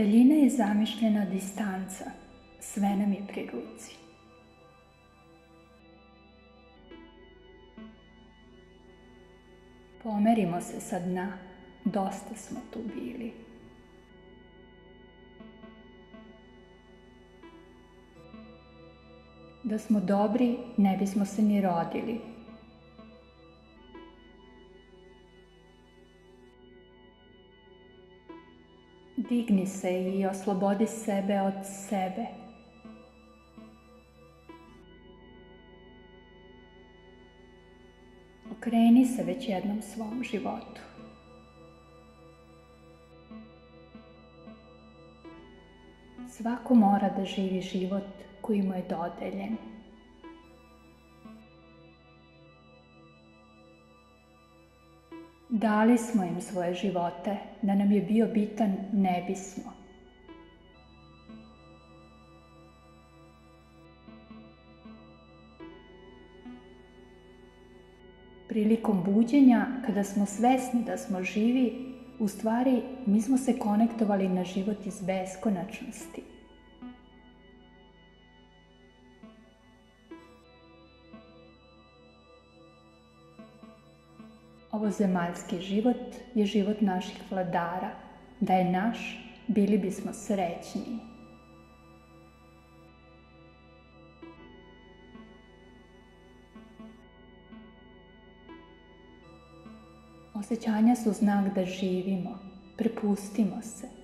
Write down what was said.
Daljina je zamišljena distanca, sve nam je pri ruci. Pomerimo se sa dna, dosta smo tu bili. Da smo dobri, ne bismo se ni rodili. Digni se i oslobodi sebe od sebe. Okreni se već jednom svom životu. Svako mora da živi život koji mu je dodeljen. Dali smo im svoje živote, da nam je bio bitan ne bismo. Prilikom buđenja, kada smo svesni da smo živi, u stvari mi smo se konektovali na život iz beskonačnosti. Ovozemaljski život je život naših vladara. Da je naš, bili bismo srećni. Osjećanja su znak da živimo. Prepustimo se.